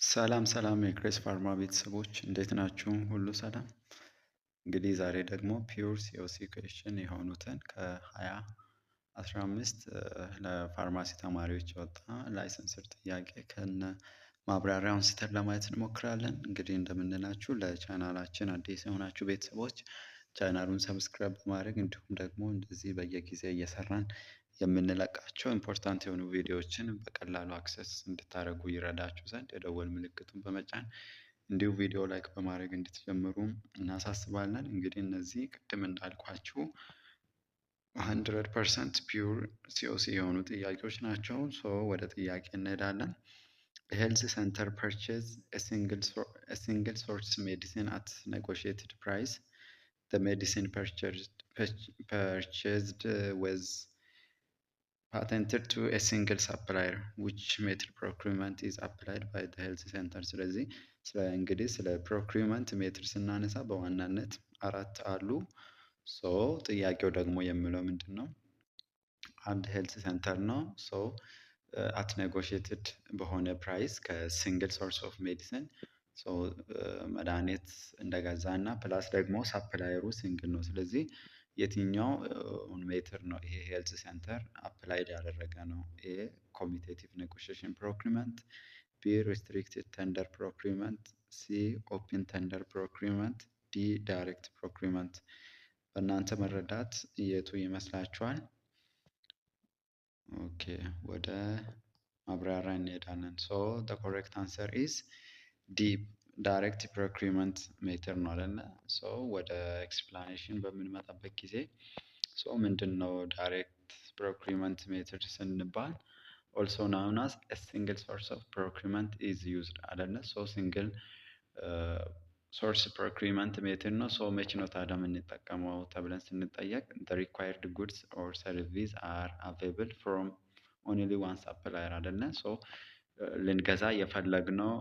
ሰላም ሰላም የግሬስ ፋርማ ቤተሰቦች እንዴት ናችሁ? ሁሉ ሰላም። እንግዲህ ዛሬ ደግሞ ፒውር ሲኦሲ ኩዌስችን የሆኑትን ከ2015 ለፋርማሲ ተማሪዎች የወጣ ላይሰንስር ጥያቄ ከነ ማብራሪያውን አንስተን ለማየት እንሞክራለን። እንግዲህ እንደምንላችሁ ለቻናላችን አዲስ የሆናችሁ ቤተሰቦች ቻናሉን ሰብስክራይብ በማድረግ እንዲሁም ደግሞ እንደዚህ በየጊዜ እየሰራን የምንለቃቸው ኢምፖርታንት የሆኑ ቪዲዮዎችን በቀላሉ አክሰስ እንድታደርጉ ይረዳችሁ ዘንድ የደወል ምልክቱን በመጫን እንዲሁ ቪዲዮ ላይክ በማድረግ እንድትጀምሩ እናሳስባለን። እንግዲህ እነዚህ ቅድም እንዳልኳችሁ 100% ፒውር ሲኦሲ የሆኑ ጥያቄዎች ናቸው። ሶ ወደ ጥያቄ እንሄዳለን። ሄልዝ ሴንተር ፐርቼዝ ሲንግል ሶርስ ሜዲሲን አት ኔጎሽየትድ ፕራይስ the medicine purchased was patented to a single supplier which method procurement is applied by the health center። ስለዚህ እንግዲህ ስለ ፕሮክሪመንት ሜትር ስናነሳ በዋናነት አራት አሉ። ሶ ጥያቄው ደግሞ የሚለው ምንድን ነው? አንድ ሄልት ሴንተር ነው። ሶ አት ኔጎሽየትድ በሆነ ፕራይስ ከሲንግል ሶርስ ኦፍ ሜዲሲን መድኃኒት እንደገዛ እና ፕላስ ደግሞ ሳፕላየሩ ሲንግል ነው። ስለዚህ የትኛው ሜትር ነው ይሄ ሄልት ሴንተር አፕላይድ ያደረገ ነው? ኤ ኮሚቴቲቭ ኔጎሽዬሽን ፕሮክሪመንት፣ ቢ ሪስትሪክትድ ተንደር ፕሮክሪመንት፣ ሲ ኦፕን ተንደር ፕሮክሪመንት፣ ዲ ዳይሬክት ፕሮክሪመንት። በእናንተ መረዳት የቱ ይመስላችኋል? ኦኬ ወደ ማብራሪያ እንሄዳለን። ሶ the correct answer is D ዳይሬክት ፕሮክሪመንት ሜትር ነው አይደለ? ሶ ወደ ኤክስፕላኔሽን በምንመጣበት ጊዜ ምንድን ነው ዳይሬክት ፕሮክሪመንት ሜትር ስንባል also known as a single source of procurement is used አይደለ? ሲንግል ሶርስ ፕሮክሪመንት ሜትር ነው። መቼ ነው ታዲያ የምንጠቀመው ተብለን ስንጠየቅ the required goods or service are available from only one supplier አይደለ? ልንገዛ የፈለግነው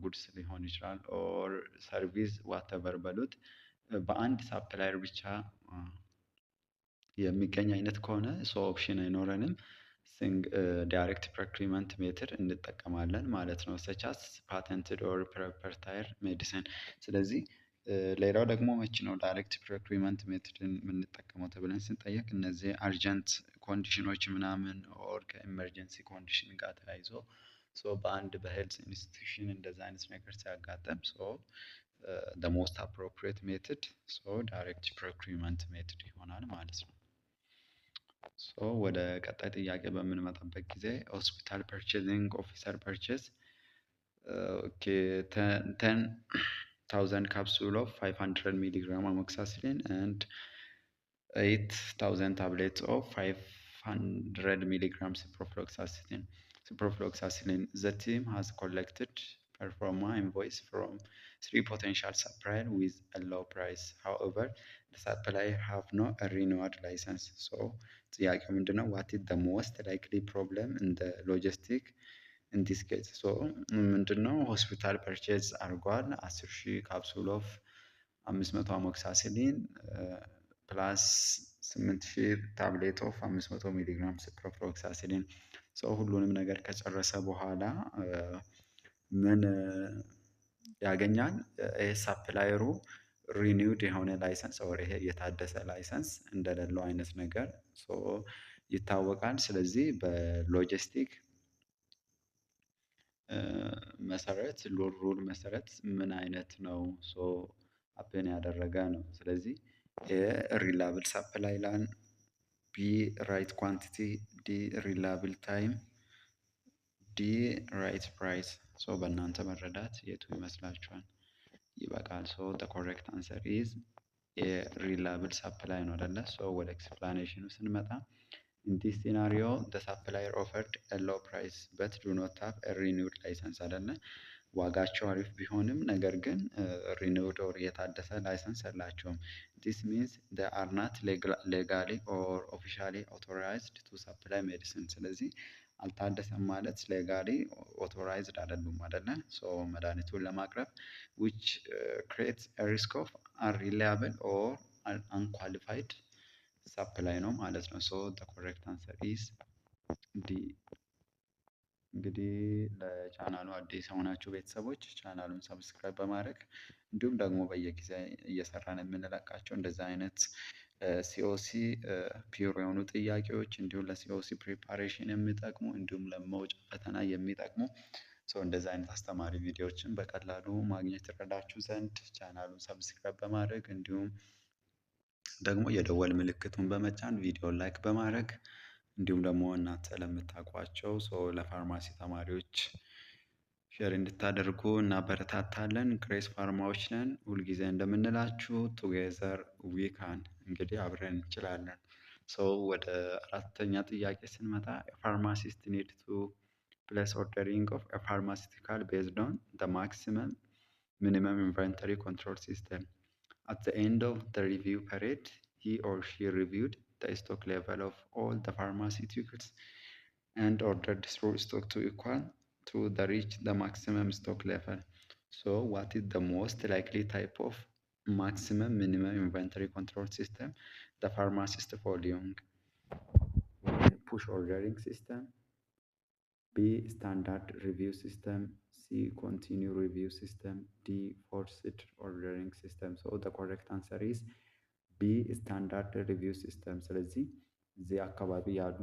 ጉድስ ሊሆን ይችላል ኦር ሰርቪስ ዋተቨር በሉት በአንድ ሳፕላየር ብቻ የሚገኝ አይነት ከሆነ ኦፕሽን አይኖረንም፣ ዳይሬክት ፕሮክሪመንት ሜትር እንጠቀማለን ማለት ነው። ሰቻስ ፓተንትድ ኦር ፕሮፕራይተሪ ሜዲሲን። ስለዚህ ሌላው ደግሞ መቼ ነው ዳይሬክት ፕሮክሪመንት ሜትድን የምንጠቀመው ተብለን ስንጠየቅ እነዚህ አርጀንት ኮንዲሽኖች ምናምን ኦር ከኢመርጀንሲ ኮንዲሽን ጋር ተያይዞ በአንድ በሄልዝ ኢንስቲትዩሽን እንደዛ አይነት ነገር ሲያጋጥም the most appropriate method direct procurement method ይሆናል ማለት ነው። ወደ ቀጣይ ጥያቄ በምንመጣበት ጊዜ ሆስፒታል ፐርቼዚንግ ኦፊሰር ፐርቼዝ 10,000 capsule of 500 milligram amoxicillin and 8,000 tablets of 500 milligrams ciprofloxacin. The team has collected performa invoice from 3 potential suppliers with a low price. However, the suppliers have no renewed license. ጥያቄው ምንድነው? What is the most likely problem in the logistic in this case? ምንድነው ሆስፒታል ፐርቼዝ አድርጓል 10,000 ካፕሱል ኦፍ 500 አሞክሳሲሊን ፕላስ 8,000 ታብሌት ኦፍ 500 ሚሊግራም ሲፕሮፍሎክሳሲሊን። ሁሉንም ነገር ከጨረሰ በኋላ ምን ያገኛል? ሳፕላየሩ ሪኒውድ የሆነ ላይሰንስ ኦር ይሄ የታደሰ ላይሰንስ እንደሌለው አይነት ነገር ይታወቃል። ስለዚህ በሎጂስቲክ መሰረት ሩል መሰረት ምን አይነት ነው አፕን ያደረገ ነው? ስለዚህ ሪላብል ሳፕላይ ላን፣ ቢ ራይት ኳንቲቲ፣ ዲ ሪላብል ታይም፣ ዲ ራይት ፕራይስ። በእናንተ መረዳት የቱ ይመስላችኋል? ይበቃል። the correct answer is ሪላብል ሳፕላይ ነው አይደለ? ወደ ኤክስፕላኔሽኑ ስንመጣ in this scenario the supplier offered a low price but do not have a renewed license አይደለ? ዋጋቸው አሪፍ ቢሆንም ነገር ግን renewed or የታደሰ ላይሰንስ የላቸውም። this means they are not legally or officially authorized to supply medicine። ስለዚህ አልታደሰም ማለት ሌጋሊ ኦቶራይዝድ አይደሉም አይደለ? መድኃኒቱን ለማቅረብ which creates a risk of unreliable or unqualified supply ነው ማለት ነው። the correct answer is D እንግዲህ ለቻናሉ አዲስ የሆናችሁ ቤተሰቦች ቻናሉን ሰብስክራይብ በማድረግ እንዲሁም ደግሞ በየጊዜ እየሰራን የምንለቃቸው እንደዚህ አይነት ሲኦሲ ፒውር የሆኑ ጥያቄዎች እንዲሁም ለሲኦሲ ፕሪፓሬሽን የሚጠቅሙ እንዲሁም ለመውጫ ፈተና የሚጠቅሙ እንደዚህ አይነት አስተማሪ ቪዲዮዎችን በቀላሉ ማግኘት ይረዳችሁ ዘንድ ቻናሉን ሰብስክራይብ በማድረግ እንዲሁም ደግሞ የደወል ምልክቱን በመጫን ቪዲዮን ላይክ በማድረግ እንዲሁም ደግሞ እናንተ ለምታውቋቸው ለፋርማሲ ተማሪዎች ሼር እንድታደርጉ እናበረታታለን። ግሬስ ፋርማዎች ነን። ሁልጊዜ እንደምንላችሁ ቱጌዘር ዊ ካን፣ እንግዲህ አብረን እንችላለን። ወደ አራተኛ ጥያቄ ስንመጣ ፋርማሲስት ኒድ ቱ ፕሌስ ኦርደሪንግ ኦፍ ፋርማሲቲካል ቤዝድ ኦን ዘ ማክሲመም ሚኒመም ኢንቨንተሪ ኮንትሮል ሲስተም at the end of the review period, he or she reviewed the stock level of all the pharmaceuticals and ordered through stock to equal to the reach the maximum stock level. So what is the most likely type of maximum minimum inventory control system the pharmacist following? Push ordering system, B standard review system, C continue review system, D forced ordering system. So the correct answer is B standard review system። ስለዚህ እዚህ አካባቢ ያሉ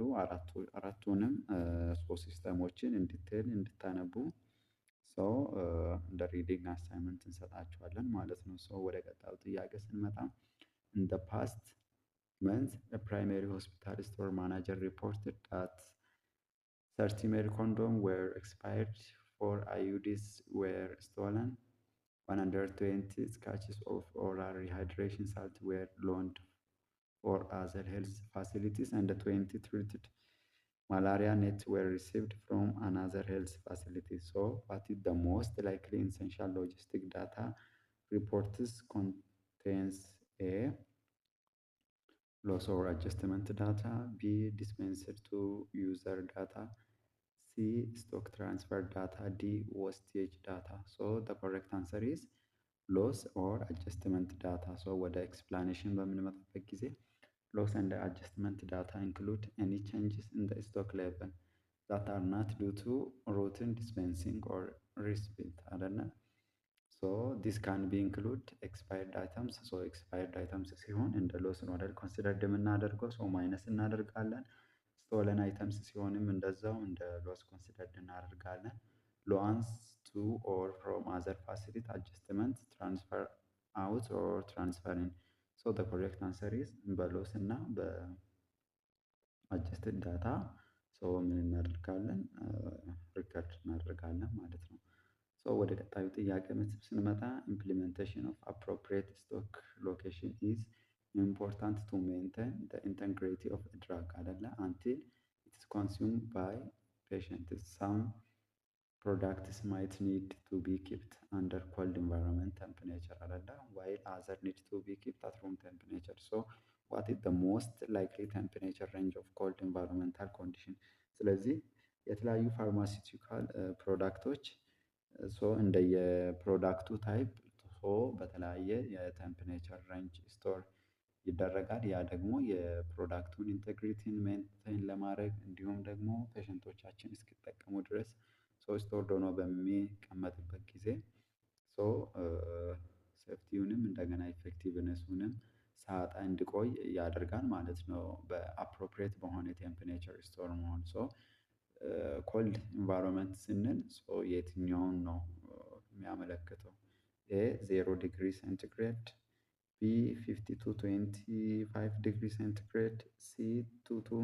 አራቱንም ሶስት ሲስተሞችን እንዲቴል እንድታነቡ እንደ ሪዲንግ አሳይመንት እንሰጣችኋለን ማለት ነው። ወደ ቀጣዩ ጥያቄ ስንመጣ in the past month a primary hospital store manager reported that 30 male condoms were expired, 4 IUDs were stolen, 120 scratches of oral rehydration salt were loaned for other health facilities, and 20 treated malaria nets were received from another health facility. So, what is the most likely essential logistic data reports contains A. Loss or adjustment data, B. Dispensed to user data, C. Stock transfer data, D. wastage data. So the correct answer is loss or adjustment data. So ወደ explanation በምንመጣበት ጊዜ loss and adjustment data include any changes in the stock level that are not due to routine dispensing or respill አይደለ? So this can be include expired items. So expired items ሲሆን እንደ loss ነው አይደል considered የምናደርገው ማይነስ እናደርጋለን። stolen items ሲሆንም እንደዛው እንደ loss considered እናደርጋለን። loans to or from other facility adjustment transfer out or transfer in. So the correct answer is በሎስ እና በአጀስትድ ዳታ ምን እናደርጋለን ሪከርድ እናደርጋለን ማለት ነው። ወደ ቀጣዩ ጥያቄ ስንመጣ implementation of appropriate stock location is important to maintain the integrity of a drug አይደለ until it is consumed by patients. Some products might need to be kept under cold environment temperature አይደለ while other need to be kept at room temperature. So what is the most likely temperature range of cold environmental condition? ስለዚህ የተለያዩ ፋርማሲውቲካል ፕሮዳክቶች እንደየፕሮዳክቱ ታይፕ በተለያየ የቴምፕሬቸር ሬንጅ ስቶር ይደረጋል። ያ ደግሞ የፕሮዳክቱን ኢንቴግሪቲን ሜንቴን ለማድረግ እንዲሁም ደግሞ ፔሸንቶቻችን እስኪጠቀሙ ድረስ ስቶርድ ሆኖ በሚቀመጥበት ጊዜ ሴፍቲውንም እንደገና ኢፌክቲቭነሱንም ሳያጣ እንዲቆይ ያደርጋል ማለት ነው። በአፕሮፕሪየት በሆነ ቴምፕሬቸር ስቶር መሆን ኮልድ ኢንቫይሮንመንት ስንል የትኛውን ነው የሚያመለክተው? ኤ 0 ዲግሪ ሴንቲግሬድ፣ ቢ 50 to 25 ዲግሪ ሴንቲግሬድ፣ ሲ 2 to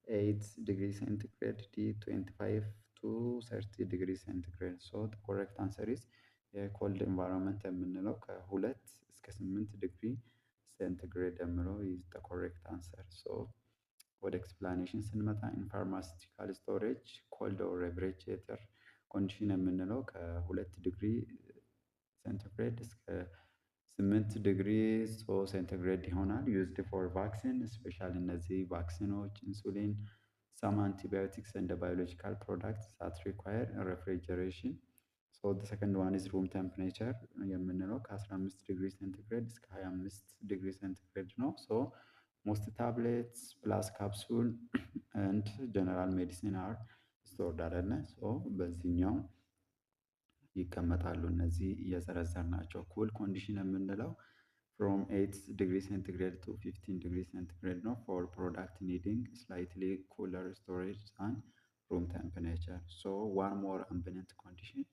8 ዲግሪ ሴንቲግሬድ፣ ዲ 25 to 30 ዲግሪ ሴንቲግሬድ። the correct answer is የኮልድ ኢንቫይሮንመንት የምንለው ከ2 እስከ 8 ዲግሪ ሴንቲግሬድ የምለው is the correct answer. ወደ ኤክስፕላኔሽን ስንመጣ ኢን ፋርማሲውቲካል ስቶሬጅ ኮልድ ኦር ሬፍሪጀሬተር ኮንዲሽን የምንለው ከ2 ዲግሪ ሴንቲግሬድ እስከ 8 ዲግሪ ሴንቲግሬድ ይሆናል። ዩዝድ ፎር ቫክሲን ስፔሻሊ እነዚህ ቫክሲኖች ኢንሱሊን some antibiotics and biological products that require refrigeration. The second one is room temperature የምንለው ከ15 ዲግሪ ሴንቲግሬድ እስከ 25 ዲግሪ ሴንቲግሬድ ነው። most tablets plus capsule and general medicine are ስቶርድ አይደለ ሶ በዚህኛው ይቀመጣሉ እነዚህ እየዘረዘርናቸው። ኩል ኮንዲሽን የምንለው ፍሮም 8 ዲግሪ ሴንቲግሬድ ቱ 15 ዲግሪ ሴንቲግሬድ ነው። ፎር ፕሮዳክት ኒዲንግ ስላይትሊ ኩለር ስቶሬጅ ዛን ሩም ቴምፕሬቸር። ሶ ዋን ሞር አምቢየንት ኮንዲሽን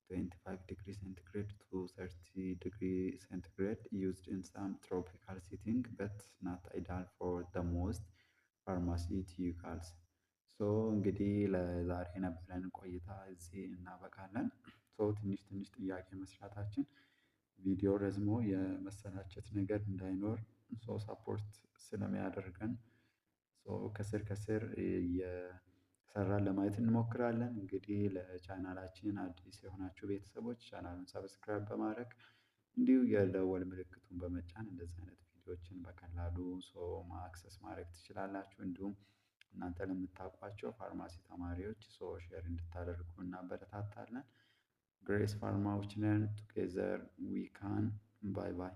25 degree centigrade to 30 degree centigrade used in some tropical setting but not ideal for the most pharmaceuticals. ሶ እንግዲህ ለዛሬ የነበረን ቆይታ እዚህ እናበቃለን። ሶ ትንሽ ትንሽ ጥያቄ መስራታችን ቪዲዮ ረዝሞ የመሰላቸት ነገር እንዳይኖር ሶ ሰፖርት ስለሚያደርገን ሶ ከስር ከስር እየሰራን ለማየት እንሞክራለን። እንግዲህ ለቻናላችን አዲስ የሆናችሁ ቤተሰቦች ቻናሉን ሰብስክራይብ በማድረግ እንዲሁ የደወል ምልክቱን በመጫን እንደዚህ አይነት ቪዲዮዎችን በቀላሉ ሰው አክሰስ ማድረግ ትችላላችሁ። እንዲሁም እናንተ ለምታውቋቸው ፋርማሲ ተማሪዎች ሰው ሼር እንድታደርጉ እናበረታታለን። ግሬስ ፋርማዎች ነን። ቱጌዘር ዊ ካን ባይ ባይ